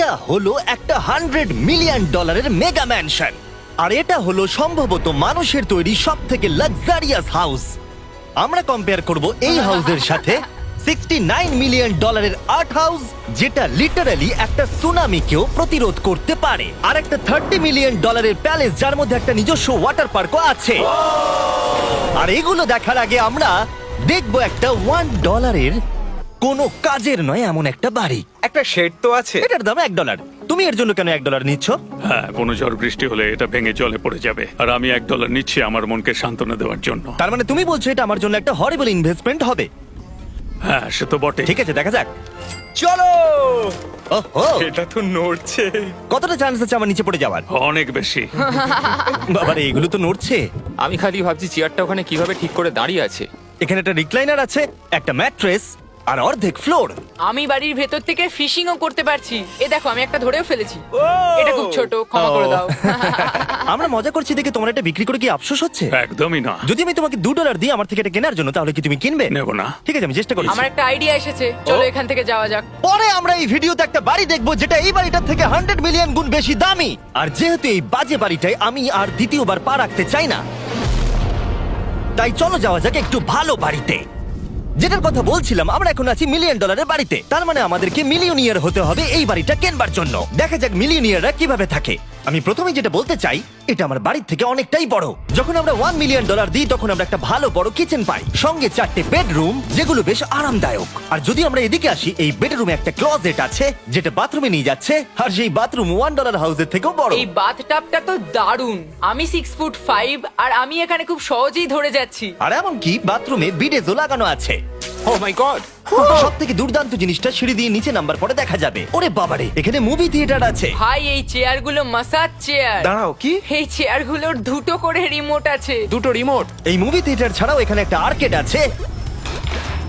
এটা হলো একটা $100 মিলিয়ন মেগা ম্যানশন, আর এটা হলো সম্ভবত মানুষের তৈরি সব থেকে লাক্সারিয়াস হাউস। আমরা কম্পেয়ার করব এই হাউসের সাথে $69 মিলিয়ন আর্ট হাউস, যেটা লিটারালি একটা সুনামিকেও প্রতিরোধ করতে পারে, আর একটা $30 মিলিয়ন প্যালেস যার মধ্যে একটা নিজস্ব ওয়াটার পার্কও আছে। আর এগুলো দেখার আগে আমরা দেখবো একটা $1 কোনো কাজের নয় এমন একটা বাড়ি। একটা শেড তো আছে। এটার দাম $1। তুমি এর জন্য কেন $1 নিচ্ছ? হ্যাঁ, কোনো ঝড় বৃষ্টি হলে এটা ভেঙে জলে পড়ে যাবে, আর আমি $1 নিচ্ছি আমার মনকে সান্ত্বনা দেওয়ার জন্য। তার মানে তুমি বলছো এটা আমার জন্য একটা হরিবল ইনভেস্টমেন্ট হবে? হ্যাঁ, সে তো বটে। ঠিক আছে, দেখা যাক। চলো। ওহো, এটা তো নড়ছে। কতটা চান্স আছে আমার নিচে পড়ে যাওয়ার? অনেক বেশি। বাবারে, এগুলো তো নড়ছে। আমি খালি ভাবছি চেয়ারটা ওখানে কিভাবে ঠিক করে দাঁড়িয়ে আছে। এখানে একটা রিক্লাইনার আছে, একটা ম্যাট্রেস, আর অর্ধেক ফ্লোর। আমি বাড়ির ভেতর থেকে ফিশিংও করতে পারছি। এ দেখো, আমি একটা ধরেও ফেলেছি। এটা খুব ছোট, ক্ষমা করে দাও। আমরা মজা করছি দেখে তোমার এটা বিক্রি করে কি আফসোস হচ্ছে? একদমই না। যদি আমি তোমাকে $2 দিই আমার থেকে এটা কেনার জন্য, তাহলে কি তুমি কিনবে? নেব না। ঠিক আছে, আমি চেষ্টা করছি। আমার একটা আইডিয়া এসেছে, চলো এখান থেকে যাওয়া যাক। পরে আমরা এই ভিডিওতে একটা বাড়ি দেখবো যেটা এই বাড়িটার থেকে 100 মিলিয়ন গুণ বেশি দামি। আর যেহেতু এই বাজে বাড়িটায় আমি আর দ্বিতীয়বার পা রাখতে চাই না, তাই চলো যাওয়া যাক একটু ভালো বাড়িতে। যেটার কথা বলছিলাম, আমরা এখন আছি $1 মিলিয়ন বাড়িতে। তার মানে আমাদেরকে মিলিয়নিয়ার হতে হবে এই বাড়িটা কেনবার জন্য। দেখা যাক মিলিয়নিয়াররা কিভাবে থাকে। আমি প্রথমে যেটা বলতে চাই, এটা আমার বাড়ির থেকে অনেকটাই বড়। যখন আমরা $1 মিলিয়ন দিই তখন আমরা একটা ভালো বড় কিচেন পাই, সঙ্গে 4টে বেডরুম যেগুলো বেশ আরামদায়ক। আর যদি আমরা এদিকে আসি, এই বেডরুমে একটা ক্লোজেট আছে যেটা বাথরুমে নিয়ে যাচ্ছে, আর সেই বাথরুম $1 হাউসের থেকেও বড়। এই বাথটাবটা তো দারুণ। আমি 6'5" আর আমি এখানে খুব সহজেই ধরে যাচ্ছি। আর এমনকি বাথরুমে বিডেজও লাগানো আছে। ও মাই গড! সব থেকে দুর্দান্ত জিনিসটা সিঁড়ি দিয়ে নিচে নাম্বার পরে দেখা যাবে। ওরে বাবারে, এখানে মুভি থিয়েটার আছে। ভাই, এই চেয়ারগুলো মাসাজ চেয়ার। দাঁড়াও, কি? এই চেয়ারগুলোর দুটো করে রিমোট আছে। দুটো রিমোট? এই মুভি থিয়েটার ছাড়াও এখানে একটা আর্কেড আছে।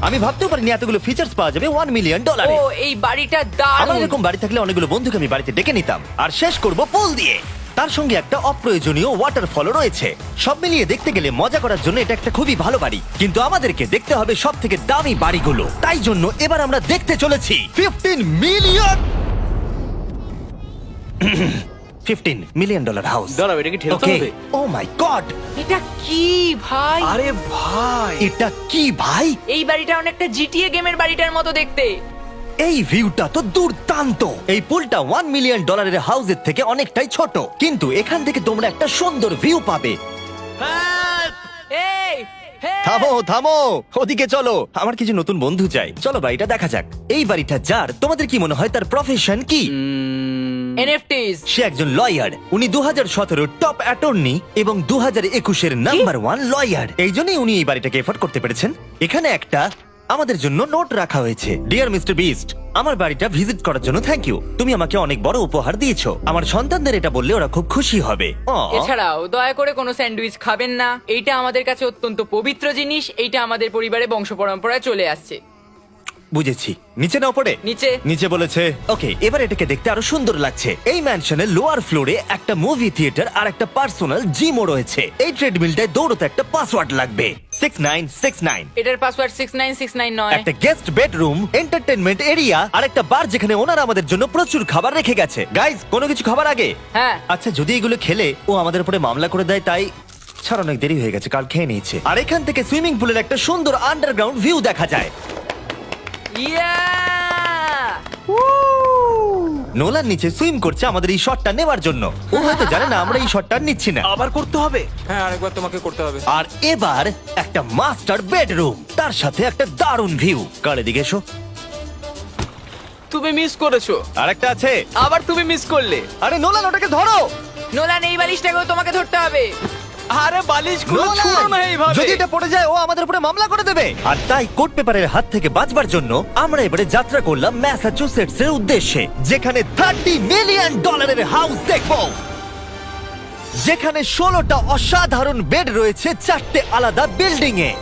আমি ভাবতেও পারিনি এতগুলো ফিচার্স পাওয়া যাবে $1 মিলিয়ন। ও, এই বাড়িটা আমার দারুণ। এরকম বাড়ি থাকলে অনেকগুলো বন্ধুকে আমি বাড়িতে ডেকে নিতাম, আর শেষ করব পুল দিয়ে। তার সঙ্গে একটা অপ্রয়োজনীয় ওয়াটারফলও রয়েছে। সব মিলিয়ে দেখতে গেলে মজা করার জন্য এটা একটা খুবই ভালো বাড়ি, কিন্তু আমাদেরকে দেখতে হবে সব থেকে দামি বাড়িগুলো। তাই জন্য এবার আমরা দেখতে চলেছি $15 মিলিয়ন হাউস। দাঁড়াও, এটা কি ঠেলতে হবে? ও মাই গড, এটা কি ভাই? আরে ভাই, এটা কি ভাই? এই বাড়িটা অনেকটা জিটিএ গেমের বাড়িটার মতো দেখতে। এই ভিউটা তো দুর্দান্ত। এই পুলটা $1 মিলিয়ন হাউসের থেকে অনেকটাই ছোট, কিন্তু এখান থেকে তোমরা একটা সুন্দর ভিউ পাবে। এই, hey! থামো থামো, ওদিকে চলো, আমার কিছু নতুন বন্ধু চাই। চলো বাড়িটা দেখা যাক। এই বাড়িটা যার, তোমাদের কি মনে হয় তার প্রফেশন কি? NFTs। সে একজন লয়ার। উনি 2017 টপ অ্যাটর্নি এবং 2021 নাম্বার 1 লয়ার। এই জন্যই উনি এই বাড়িটাকে এফোর্ড করতে পেরেছেন। এখানে একটা আমাদের জন্য নোট রাখা হয়েছে। ডিয়ার মিস্টার বিস্ট, আমার বাড়িটা ভিজিট করার জন্য থ্যাংক ইউ। তুমি আমাকে অনেক বড় উপহার দিয়েছো। আমার সন্তানদের এটা বললে ওরা খুব খুশি হবে। এছাড়াও দয়া করে কোনো স্যান্ডউইচ খাবেন না। এইটা আমাদের কাছে অত্যন্ত পবিত্র জিনিস। এইটা আমাদের পরিবারে বংশ পরম্পরায় চলে আসছে। বুঝেছি। নিচে নাও পড়ে। নিচে। নিচে বলেছে। ওকে, এবার এটাকে দেখতে আরো সুন্দর লাগছে। এই ম্যানশনের লোয়ার ফ্লোরে একটা মুভি থিয়েটার আর একটা পার্সোনাল জিমও রয়েছে। এই ট্রেডমিলটায় দৌড়তে একটা পাসওয়ার্ড লাগবে, 6969। এটার পাসওয়ার্ড 6969 নয়। একটা গেস্ট বেডরুম, এন্টারটেইনমেন্ট এরিয়া আর একটা বার যেখানে ওনারা আমাদের জন্য প্রচুর খাবার রেখে গেছে। গাইজ, কোনো কিছু খাবার আগে? হ্যাঁ। আচ্ছা, যদি এগুলো খেলে ও আমাদের উপরে মামলা করে দেয়, তাই ছাড়, অনেক দেরি হয়ে গেছে, কাল খেয়ে নিয়েছে। আর এখান থেকে সুইমিং পুলের একটা সুন্দর আন্ডারগ্রাউন্ড ভিউ দেখা যায়। ইয়া! নোলান নিচে সুইম করছে আমাদের এই শটটা নেবার জন্য। ও হয়তো জানে না আমরা এই শটটা নিচ্ছি না। আবার করতে হবে? হ্যাঁ, আরেকবার তোমাকে করতে হবে। আর এবার একটা মাস্টার বেডরুম, তার সাথে একটা দারুণ ভিউ। কার এদিকে এসো। তুমি মিস করেছো। আর একটা আছে। আবার তুমি মিস করলে। আরে নোলান, ওটাকে ধরো। নোলান, এই বালিশটাকেও তোমাকে ধরতে হবে। আরে বালিশগুলো নোলান, ছুঁড়ো না এইভাবে। যদি এটা পড়ে যায় ও আমাদের উপরে মামলা করে দেবে। আর তাই কোর্ট পেপারের হাত থেকে বাঁচবার জন্য আমরা এবারে যাত্রা করলাম ম্যাসাচুসেটস এর উদ্দেশ্যে, যেখানে $30 মিলিয়ন হাউস দেখবো, যেখানে 16টা অসাধারণ বেড রয়েছে 4টে আলাদা বিল্ডিং এ।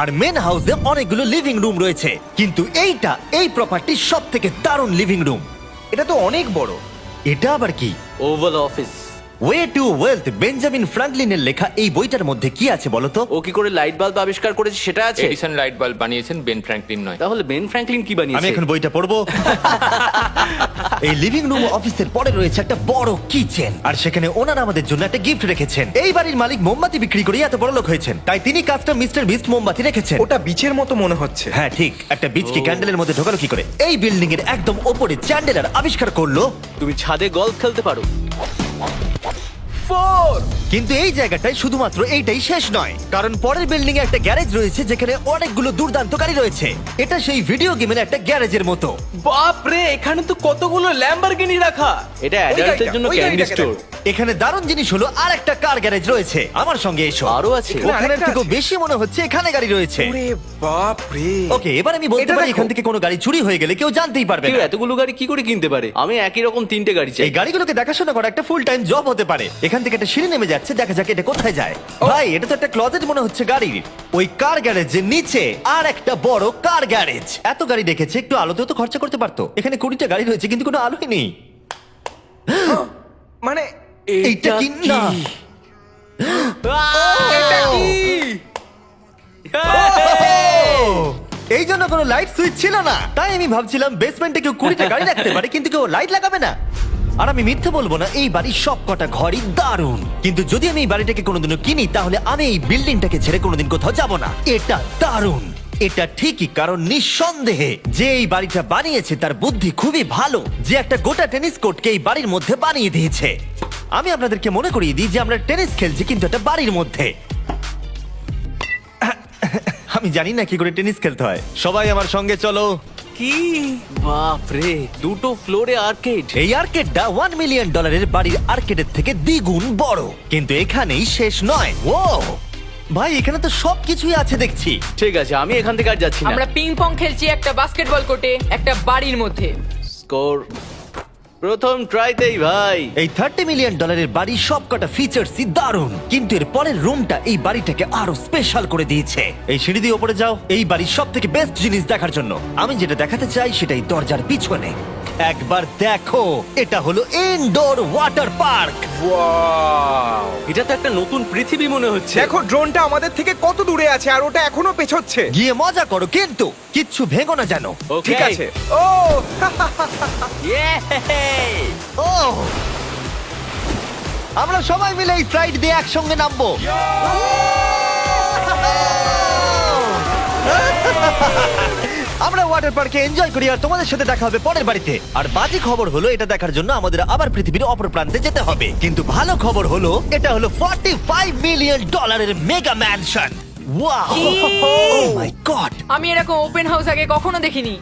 আর মেন হাউসে অনেকগুলো লিভিং রুম রয়েছে, কিন্তু এইটা এই প্রপার্টির সব থেকে দারুণ লিভিং রুম। এটা তো অনেক বড়। এটা আবার কি? Oval Office. Way to wealth, Benjamin ফ্রাঙ্কলিনের লেখা এই বইটার মধ্যে কি আছে বলতো? ও কি করে লাইট বাল্ব আবিষ্কার করেছে সেটা আছে? এডিসন লাইট বাল্ব বানিয়েছেন, বেন ফ্র্যাঙ্কলিন নয়। তাহলে বেন ফ্র্যাঙ্কলিন কি আমি বানিয়েছে? এখন বইটা পড়বো। এই লিভিং রুম অফিসের পরে রয়েছে একটা বড় কিচেন, আর সেখানে ওনারা আমাদের জন্য একটা গিফট রেখেছেন। এই বাড়ির মালিক মোমবাতি বিক্রি করে এত বড় লোক হয়েছেন, তাই তিনি কাস্টম মিস্টার বিস্ট মোমবাতি রেখেছেন। ওটা বিচের মতো মনে হচ্ছে। হ্যাঁ ঠিক, একটা বীজকে ক্যান্ডেলের মধ্যে ঢোকালো কি করে? এই বিল্ডিং এর একদম ওপরে চ্যান্ডেলার আবিষ্কার করলো। তুমি ছাদে গলফ খেলতে পারো। কিন্তু এই জায়গাটায় শুধুমাত্র এইটাই শেষ নয়, কারণ পরের বিল্ডিং এ একটা গ্যারেজ রয়েছে যেখানে অনেকগুলো দুর্দান্ত গাড়ি রয়েছে। এটা সেই ভিডিও গেমের একটা গ্যারেজের মতো। বাপ রে, এখানে তো কতগুলো ল্যাম্বরগিনি রাখা। এটা অ্যাডাল্টদের জন্য ওই ক্যান্ডি গাড়িটাকে স্টোর। এখানে দারুণ জিনিস হলো আর একটা কার গ্যারেজ রয়েছে। আমার সঙ্গে এসো। আরো আছে? ওখানের আরেকটা থেকেও আছে? বেশি মনে হচ্ছে এখানে গাড়ি রয়েছে। ওরে বাপ রে। ওকে, এবার আমি বলতে এটা পারি দেখো। এখান থেকে কোনো গাড়ি চুরি হয়ে গেলে কেউ জানতেই পারবে কেউ না। এতগুলো গাড়ি কি করে কিনতে পারে? আমি একই রকম 3টে গাড়ি চাই। এই গাড়িগুলোকে দেখাশোনা করা একটা ফুল টাইম জব হতে পারে। এখান থেকে একটা সিঁড়ি নেমে যাচ্ছে, দেখা যাক এটা কোথায় যায়। ভাই, এটা তো একটা ক্লজেট মনে হচ্ছে গাড়ির। ওই কার গ্যারেজের নিচে আর একটা বড় কার গ্যারেজ। এত গাড়ি দেখেছে, একটু আলোতেও তো খরচা করতে পারতো। এখানে 20টা গাড়ি রয়েছে কিন্তু কোনো আলোই নেই। মানে এইটা কি না? এটা কি? এই জন্য কোনো লাইট সুইচ ছিল না, তাই আমি ভাবছিলাম বেসমেন্টে কেউ 20টা গাড়ি রাখতে পারে কিন্তু কেউ লাইট লাগাবে না। আর আমি মিথ্যে বলবো না, এই বাড়ির সব কটা ঘরই দারুণ। কিন্তু যদি আমি এই বাড়িটাকে কোনোদিনও কিনি, তাহলে আমি এই বিল্ডিংটাকে ছেড়ে কোনোদিন কোথাও যাব না। এটা দারুণ। এটা ঠিকই, কারণ নিঃসন্দেহে যে এই বাড়িটা বানিয়েছে তার বুদ্ধি খুবই ভালো, যে একটা গোটা টেনিস কোর্টকে এই বাড়ির মধ্যে বানিয়ে দিয়েছে। আমি আপনাদেরকে মনে করিয়ে দিই যে আমরা টেনিস খেলছি কিন্তু একটা বাড়ির মধ্যে। আমি জানি না কি করে টেনিস খেলতে হয়। সবাই আমার সঙ্গে চলো। কি বাপ রে, 2টো ফ্লোরে আর্কেড। এই আর্কেডটা $1 মিলিয়ন বাড়ির আর্কেডের থেকে দ্বিগুণ বড়। কিন্তু এখানেই শেষ নয়। ও ভাই, এখানে তো সবকিছুই আছে দেখছি। ঠিক আছে, আমি এখান থেকে আর যাচ্ছি না। আমরা পিং পং খেলছি একটা বাস্কেটবল কোর্টে, একটা বাড়ির মধ্যে। স্কোর প্রথম ট্রাইতেই ভাই। এই $30 মিলিয়ন বাড়ির সবকটা ফিচার্সই দারুণ, কিন্তু এর পরের রুমটা এই বাড়িটাকে আরো স্পেশাল করে দিয়েছে। এই সিঁড়ি দিয়ে উপরে যাও এই বাড়ির সব থেকে বেস্ট জিনিস দেখার জন্য। আমি যেটা দেখাতে চাই সেটাই দরজার পিছনে। একবার দেখো, এটা হলো ইনডোর ওয়াটার পার্ক। ওয়াও। এটা তো একটা নতুন পৃথিবী মনে হচ্ছে। দেখো ড্রোনটা আমাদের থেকে কত দূরে আছে আর ওটা এখনো পেছচ্ছে। গিয়ে মজা করো, কিন্তু কিচ্ছু ভেঙো না জানো। Okay. ঠিক আছে। ও Yay! ও, আমরা সবাই মিলে এই স্লাইড দিয়ে একসঙ্গে নামবো। আমরা ওয়াটার পার্কে এনজয় করি, আর তোমাদের সাথে দেখা হবে পরের বাড়িতে। আর বাজে খবর হলো, এটা দেখার জন্য আমাদের আবার পৃথিবীর অপর প্রান্তে যেতে হবে। কিন্তু ভালো খবর হলো, এটা হলো $45 মিলিয়ন মেগা ম্যানশন। ওয়াও, ও মাই গড! আমি এরকম ওপেন হাউস আগে কখনো দেখিনি।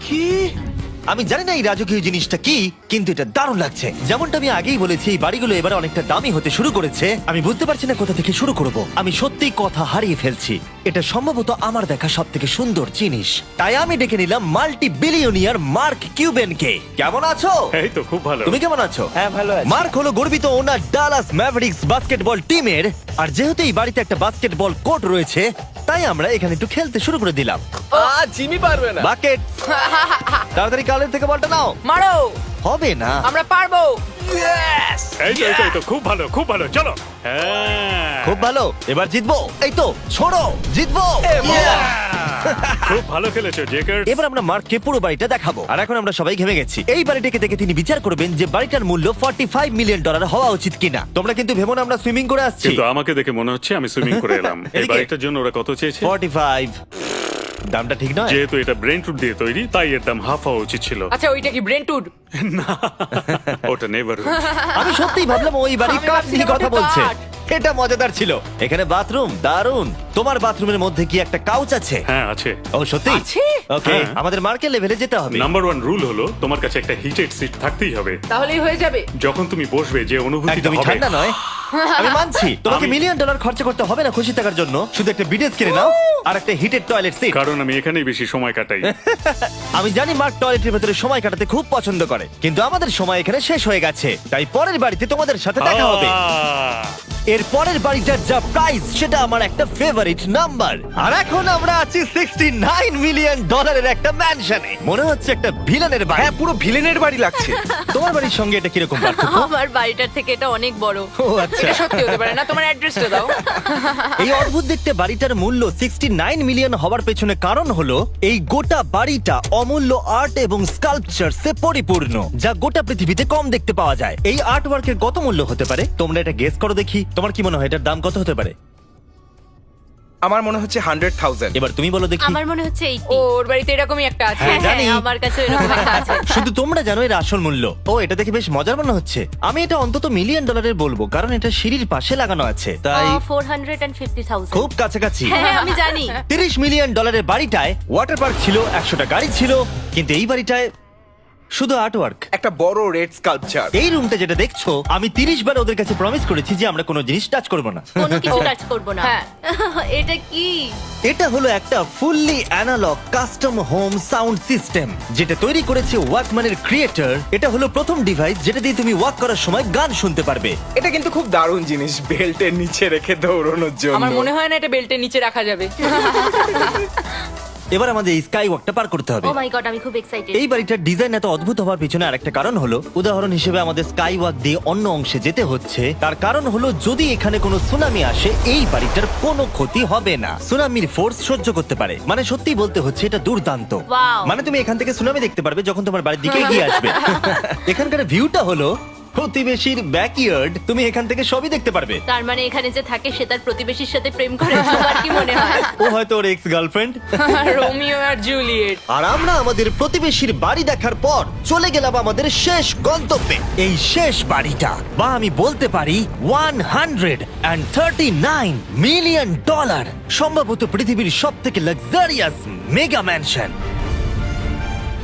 আমি জানি না এই রাজকীয় জিনিসটা কি, কিন্তু এটা দারুণ লাগছে। যেমনটা আমি আগেই বলেছি, এই বাড়িগুলো এবার অনেকটা দামি হতে শুরু করেছে। আমি বুঝতে পারছি না কোথা থেকে শুরু করব। আমি সত্যি কথা হারিয়ে ফেলছি। এটা সম্ভবত আমার দেখা সব থেকে সুন্দর জিনিস, তাই আমি ডেকে নিলাম মাল্টি বিলিয়নিয়ার মার্ক কিউবেনকে। কেমন আছো? এই তো খুব ভালো। তুমি কেমন আছো? হ্যাঁ, ভালো আছি। মার্ক হলো গর্বিত ওনার ডালাস ম্যাভরিক্স বাস্কেটবল টিমের। আর যেহেতু এই বাড়িতে একটা বাস্কেটবল কোর্ট রয়েছে, তাই আমরা এখানে একটু খেলতে শুরু করে দিলাম। জিমি পারবে না। বাকেট, তাড়াতাড়ি কালের থেকে বলটা নাও। মারো, হবে না। আমরা পারবো। এই তো খুব ভালো, খুব ভালো, চলো। হ্যাঁ, খুব ভালো, এবার জিতবো। এই তো ছোড়ো, জিতবো। খুব ভালো খেলেছো জেকার। এবার আমরা মার্ককে পুরো বাড়িটা দেখাবো। আর এখন আমরা সবাই ঘেমে গেছি। এই বাড়িটাকে দেখে তিনি বিচার করবেন যে বাড়িটার মূল্য $45 মিলিয়ন হওয়া উচিত কিনা। তোমরা কিন্তু ভেবো না আমরা সুইমিং করে আসছি। কিন্তু আমাকে দেখে মনে হচ্ছে আমি সুইমিং করে এলাম। এই এদিকে। বাড়িটার জন্য ওরা কত চেয়েছে? 45। দামটা ঠিক নয়। যেহেতু এটা ব্রেন্টউড দিয়ে তৈরি, তাই এর দাম হাফ হওয়া উচিত ছিল। আচ্ছা, ওইটা কি ব্রেন্টউড? ওটা নেভার। আমি সত্যিই ভাবলাম ওই বাড়ির আমি কাঠ নিয়ে ভাবছিলাম কথা ওটা বলছে। কাঠ। এটা মজাদার ছিল। এখানে বাথরুম দারুণ। তোমার বাথরুমের মধ্যে কি একটা কাউচ আছে? হ্যাঁ আছে। ও সত্যি? আছে? ওকে, হ্যাঁ। আমাদের মার্কেট লেভেলে যেতে হবে। নাম্বার 1 রুল হলো তোমার কাছে একটা হিটেড সিট থাকতেই হবে। তাহলেই হয়ে যাবে। যখন তুমি বসবে যে অনুভূতিটা একদমই হবে। ঠান্ডা নয়। আমি মানছি তোমাকে $1 মিলিয়ন খরচা করতে হবে না খুশি থাকার জন্য। শুধু একটা বিডেস কিনে নাও আর একটা হিটেড টয়লেট সিট। কারণ আমি এখানেই বেশি সময় কাটাই। আমি জানি মার্ক টয়লেটের ভেতরে সময় কাটাতে খুব পছন্দ করে, কিন্তু আমাদের সময় এখানে শেষ হয়ে গেছে। তাই পরের বাড়িতে তোমাদের সাথে দেখা হবে। এর পরের বাড়িটার যা প্রাইস সেটা আমার একটা ফেভারিট নাম্বার। আর এখন আমরা আছি $69 মিলিয়ন একটা ম্যানশনে। মনে হচ্ছে একটা ভিলেনের বাড়ি। হ্যাঁ, পুরো ভিলেনের বাড়ি লাগছে। তোমার বাড়ির সঙ্গে এটা কিরকম পার্থক্য? আমার বাড়িটার থেকে এটা অনেক বড়। ও আচ্ছা। এটা সত্যি হতে পারে না, তোমার অ্যাড্রেসটা দাও। এই অদ্ভুত দেখতে বাড়িটার মূল্য 69 মিলিয়ন হওয়ার পেছনে কারণ হলো এই গোটা বাড়িটা অমূল্য আর্ট এবং স্কাল্পচারসে পরিপূর্ণ, যা গোটা পৃথিবীতে কম দেখতে পাওয়া যায়। এই আর্ট ওয়ার্কের কত মূল্য হতে পারে তোমরা এটা গেস করো দেখি। তোমার কি মনে হয় এটার দাম কত হতে পারে? আমার মনে হচ্ছে 100,000। এবার তুমি বলো দেখি। আমার মনে হচ্ছে 80। ওর বাড়িতে এরকমই একটা আছে। হ্যাঁ, জানি। আমার কাছে এরকম একটা আছে। শুধু তোমরা জানো এর আসল মূল্য। ও, এটা দেখে বেশ মজার মনে হচ্ছে। আমি এটা অন্তত মিলিয়ন ডলারের বলবো, কারণ এটা সিঁড়ির পাশে লাগানো আছে, তাই 450,000। খুব কাছাকাছি। হ্যাঁ, আমি জানি। $30 মিলিয়ন বাড়িটায় ওয়াটার পার্ক ছিল, 100টা গাড়ি ছিল, কিন্তু এই বাড়িটায় শুধু আর্ট ওয়ার্ক। একটা বড় রেড স্কাল্পচার। এই রুমটা যেটা দেখছো, আমি 30 বার ওদের কাছে প্রমিস করেছি যে আমরা কোনো জিনিস টাচ করব না। কোনো কিছু টাচ করব না। হ্যাঁ। এটা কি? এটা হলো একটা fully analog custom home sound system, যেটা তৈরি করেছে ওয়াকম্যানের ক্রিয়েটর। এটা হলো প্রথম ডিভাইস যেটা দিয়ে তুমি ওয়াক করার সময় গান শুনতে পারবে। এটা কিন্তু খুব দারুণ জিনিস, বেল্টের নিচে রেখে দৌড়ানোর জন্য। আমার মনে হয় না এটা বেল্টের নিচে রাখা যাবে। এবার আমাদের এই স্কাই ওয়াকটা পার করতে হবে। ও মাই গড, আমি খুব এক্সাইটেড। এই বাড়িটার ডিজাইন এত অদ্ভুত হওয়ার পিছনে আরেকটা কারণ হলো, উদাহরণ হিসেবে আমাদের স্কাই ওয়াক দিয়ে অন্য অংশে যেতে হচ্ছে। তার কারণ হলো যদি এখানে কোনো সুনামি আসে এই বাড়িটার কোনো ক্ষতি হবে না। সুনামির ফোর্স সহ্য করতে পারে। মানে সত্যি বলতে হচ্ছে এটা দুর্দান্ত। Wow. মানে তুমি এখান থেকে সুনামি দেখতে পারবে যখন তোমার বাড়ির দিকে এগিয়ে আসবে। এখানকার ভিউটা হলো প্রতিবেশীর ব্যাকইয়ার্ড। তুমি এখান থেকে সবই দেখতে পারবে। তার মানে এখানে যে থাকে সে তার প্রতিবেশীর সাথে প্রেম করে, তোমার কি মনে হয়? ও হয়তো ওর এক্স গার্লফ্রেন্ড। রোমিও আর জুলিয়েট। আর আমরা আমাদের প্রতিবেশীর বাড়ি দেখার পর চলে গেলাম আমাদের শেষ গন্তব্যে। এই শেষ বাড়িটা, বা আমি বলতে পারি $139 মিলিয়ন, সম্ভবত পৃথিবীর সব থেকে লাক্সারিয়াস মেগা ম্যানশন।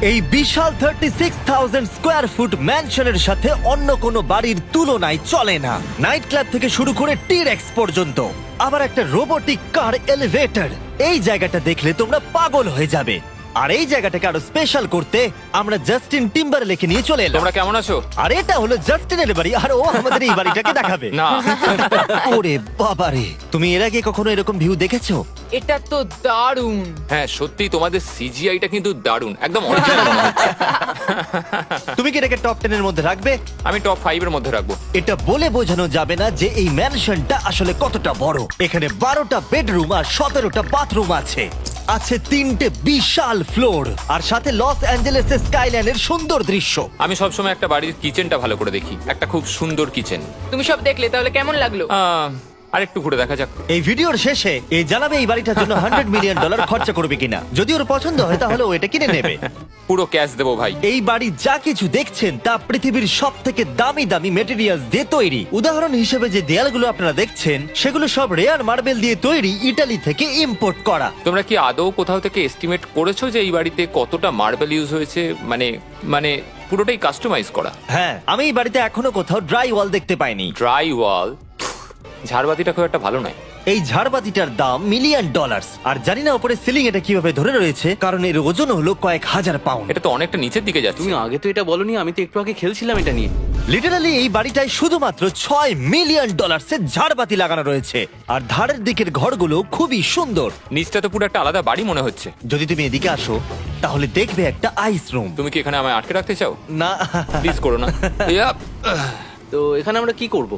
এই বিশাল 36,000 স্কোয়ার ফুট ম্যানশনের সাথে অন্য কোনো বাড়ির তুলনায় চলে না। নাইট ক্লাব থেকে শুরু করে টিরেক্স পর্যন্ত, আবার একটা রোবোটিক কার এলিভেটর। এই জায়গাটা দেখলে তোমরা পাগল হয়ে যাবে। আর এই জায়গাটাকে আরো স্পেশাল করতে আমরা জাস্টিন টিম্বারলেকে নিয়ে চলে এলাম। তোমরা কেমন আছো? আর এটা হলো জাস্টিনের বাড়ি, আর ও আমাদের এই বাড়িটাকে দেখাবে। না। ওরে বাবারে, তুমি এর আগে কখনো এরকম ভিউ দেখেছো? এটা তো দারুণ। হ্যাঁ সত্যি তোমাদের সিজিআইটা কিন্তু দারুণ, একদম অরিজিনাল মনে হচ্ছে। তুমি কি এটাকে টপ 10 এর মধ্যে রাখবে? আমি টপ 5 এর মধ্যে রাখবো। এটা বলে বোঝানো যাবে না যে এই ম্যানশনটা আসলে কতটা বড়। এখানে 12টা বেডরুম আর 17টা বাথরুম আছে। আছে 3টে বিশাল ফ্লোর, আর সাথে লস অ্যাঞ্জেলেসের স্কাইলাইনের সুন্দর দৃশ্য। আমি সবসময় একটা বাড়ির কিচেনটা ভালো করে দেখি, একটা খুব সুন্দর কিচেন। তুমি সব দেখলে, তাহলে কেমন লাগলো? আর একটু ঘুরে দেখা যাক। এই ভিডিওর শেষে এই জানাবে এই বাড়িটার জন্য $100 মিলিয়ন খরচা করবে কিনা। যদি ওর পছন্দ হয় তাহলে ও এটা কিনে নেবে। পুরো ক্যাশ দেবো ভাই। এই বাড়ি যা কিছু দেখছেন তা পৃথিবীর সব থেকে দামি দামি মেটেরিয়ালস দিয়ে তৈরি। উদাহরণ হিসেবে যে দেয়ালগুলো আপনারা দেখছেন সেগুলো সব রেয়ার মার্বেল দিয়ে তৈরি, ইটালি থেকে ইম্পোর্ট করা। তোমরা কি আদৌ কোথাও থেকে এস্টিমেট করেছো যে এই বাড়িতে কতটা মার্বেল ইউজ হয়েছে? মানে পুরোটাই কাস্টমাইজ করা। হ্যাঁ, আমি এই বাড়িতে এখনো কোথাও ড্রাই ওয়াল দেখতে পাইনি। ড্রাই ওয়াল, ঝাড়বাতিটা খুব একটা ভালো নয়। এই ঝাড়বাতিটার দাম $1 মিলিয়ন। আর জানি না উপরে সিলিং এটা কিভাবে ধরে রয়েছে, কারণ এর ওজন হলো কয়েক হাজার পাউন্ড। এটা তো অনেকটা নিচের দিকে যাচ্ছে। তুমি আগে তো এটা বলনি, আমি তো একটু আগে খেলছিলাম এটা নিয়ে। লিটারালি এই বাড়িটায় শুধুমাত্র $6 মিলিয়ন ঝাড়বাতি লাগানো রয়েছে। আর ধারের দিকের ঘরগুলো খুবই সুন্দর। নিচটা তো পুরো একটা আলাদা বাড়ি মনে হচ্ছে। যদি তুমি এদিকে আসো তাহলে দেখবে একটা আইস রুম। তুমি কি এখানে আমায় আটকে রাখতে চাও? না, প্লিজ করো না। ইয়াপ। তো এখানে আমরা কি করব?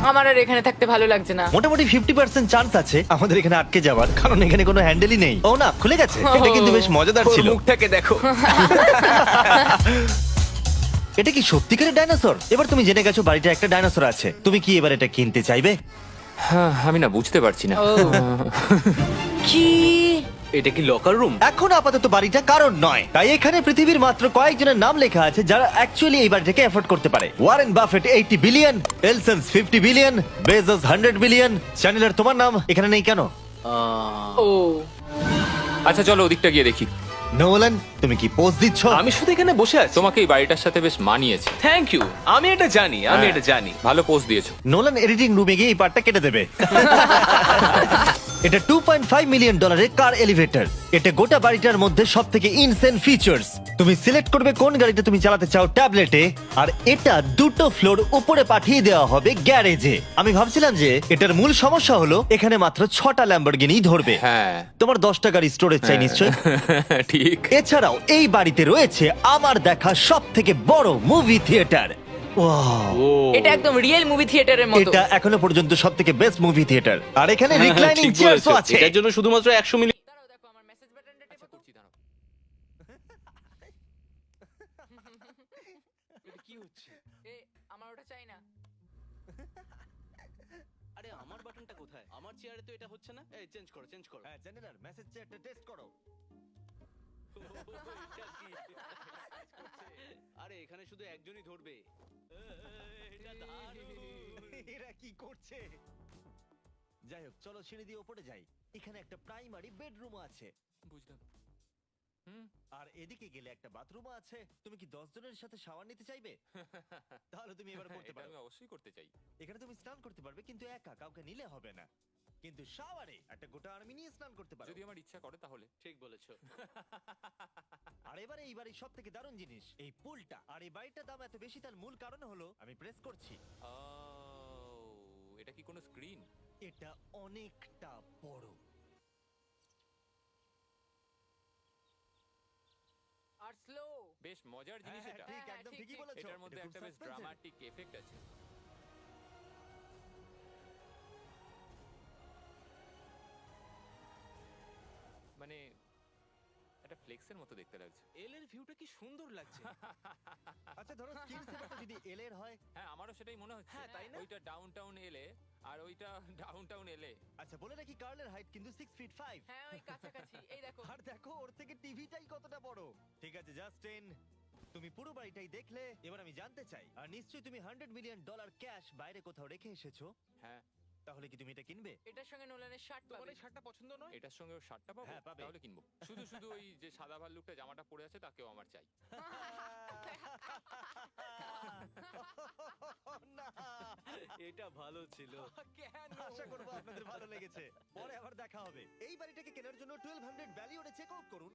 আমার আর এখানে থাকতে ভালো লাগছে না। মোটামুটি 50% চান্স আছে আমাদের এখানে আটকে যাওয়ার, কারণ এখানে কোনো হ্যান্ডেলই নেই। ও না, খুলে গেছে। এটা কিন্তু বেশ মজাদার ওর ছিল। মুখটাকে দেখো। এটা কি সত্যিকারের ডাইনোসর? এবার তুমি জেনে গেছো বাড়িটা একটা ডাইনোসর আছে। তুমি কি এবার এটা কিনতে চাইবে? হ্যাঁ, আমি না বুঝতে পারছি না। কি? এটা কি লকার রুম? এখন আপাতত বাড়িটা কারণ নয়, তাই এখানে পৃথিবীর মাত্র কয়েকজনের নাম লেখা আছে যারা অ্যাকচুয়ালি এই বাড়িটাকে এফোর্ড করতে পারে। Warren Buffett 80 billion, এলসন্স 50 billion, Bezos 100 billion. চ্যানেলার, তোমার নাম এখানে নেই কেন? ও আচ্ছা চলো ওদিকটা গিয়ে দেখি। নোলান, তুমি কি পোজ দিচ্ছ? আমি শুধু এখানে বসে আছি। তোমাকে এই বাড়িটার সাথে বেশ মানিয়েছে। থ্যাংক ইউ, আমি এটা জানি, আমি হ্যাঁ, এটা জানি। ভালো পোস্ট দিয়েছো। নোলান এডিটিং রুমে গিয়ে এই পার্টটা কেটে দেবে। এটা $2.5 মিলিয়ন কার এলিভেটর। এটা গোটা বাড়িটার মধ্যে সব থেকে ইনসেন ফিচার্স। তুমি সিলেক্ট করবে কোন গাড়িটা তুমি চালাতে চাও ট্যাবলেটে, আর এটা 2টো ফ্লোর উপরে পাঠিয়ে দেওয়া হবে গ্যারেজে। আমি ভাবছিলাম যে এটার মূল সমস্যা হলো এখানে মাত্র 6টা ল্যাম্বরগিনি ধরবে। হ্যাঁ তোমার 10টা গাড়ি স্টোরেজ চাই নিশ্চয়ই। ঠিক। এছাড়াও এই বাড়িতে রয়েছে আমার দেখা সব থেকে বড় মুভি থিয়েটার। এটা একদম রিয়েল মুভি থিয়েটারের মতো। এটা এখনো পর্যন্ত সব থেকে বেস্ট মুভি থিয়েটার। আর এখানে হ্যাঁ, রিক্লাইনিং ঠিক চেয়ারসও বলেছো। আছে। এটার জন্য শুধুমাত্র 100 মিলিয়ন। দাঁড়াও, দেখো আমার মেসেজ বাটনটা টেপো তো। করছি দাঁড়াও। এটা কি হচ্ছে? এ, আমার ওটা চাই না। আরে আমার বাটনটা কোথায়? আমার চেয়ারে তো এটা হচ্ছে না। এই চেঞ্জ করো, চেঞ্জ করো। হ্যাঁ, জানেন না, মেসেজ চেয়ারটা টেস্ট করো। এটা কি? আরে এখানে শুধু একজনই ধরবে। এটা দারুণ। এরা কি করছে? যাই হোক, চলো সিঁড়ি দিয়ে উপরে যাই। এখানে একটা প্রাইমারি বেডরুম আছে, বুঝলাম। আর এদিকে গেলে একটা বাথরুমও আছে। তুমি কি 10 জনের সাথে শাওয়ার নিতে চাইবে? তাহলে তুমি এবার করতে এটা পারো। আমি অবশ্যই করতে চাই। এখানে তুমি স্নান করতে পারবে, কিন্তু একা, কাউকে নিলে হবে না। কিন্তু শাওয়ারে একটা গোটা আর্মি নিয়ে স্নান করতে পারো। যদি আমার ইচ্ছা করে তাহলে। ঠিক বলেছো। আর এবারে এই বাড়ির সব থেকে দারুণ জিনিস এই পুলটা। আর এই বাড়িটার দাম এত বেশি তার মূল কারণ হলো, আমি প্রেস করছি, ও, এটা কি কোনো স্ক্রিন? এটা অনেকটা বড়। আর স্লো। বেশ মজার জিনিস হ্যাঁ, এটা। ঠিক, হ্যাঁ, একদম ঠিক, ঠিকই ঠিক। বলেছো। এটার মধ্যে এটা খুব একটা বেশ suspense-এর। ড্রামাটিক এফেক্ট আছে। মানে একটা ফ্লেক্সের মতো দেখতে লাগছে। এল এর ভিউটা কি সুন্দর লাগছে। আচ্ছা, ধরো স্কিন সেভারটা যদি এল এর হয়। হ্যাঁ, আমারও সেটাই মনে হচ্ছে। হ্যাঁ, তাই না? ওইটা ডাউনটাউন এলে আর ওইটা ডাউনটাউন এলে। আচ্ছা, বলে রাখি কার্লের হাইট কিন্তু 6 ফিট 5। হ্যাঁ, ওই কাছাকাছি। এই দেখো। আর দেখো ওর থেকে টিভিটাই কতটা বড়। ঠিক আছে জাস্টিন, তুমি পুরো বাড়িটাই দেখলে। এবার আমি জানতে চাই, আর নিশ্চয়ই তুমি $100 মিলিয়ন ক্যাশ বাইরে কোথাও রেখে এসেছো, হ্যাঁ, তাহলে কি তুমি এটা কিনবে? এটার সঙ্গে নোলানের শার্ট তোমার পাবে। এই শার্টটা পছন্দ নয়? এটার সঙ্গে ওর শার্টটা পাবো? হ্যাঁ, পাবে। তাহলে কিনবো। শুধু শুধু ওই যে সাদা ভাল্লুকটা জামাটা পরে আছে তাকেও আমার চাই। না, এটা ভালো ছিল। কেন? আশা করবো আপনাদের ভালো লেগেছে। পরে আবার দেখা হবে। এই বাড়িটাকে কেনার জন্য 1200 ভ্যালিওরে চেক আউট করুন।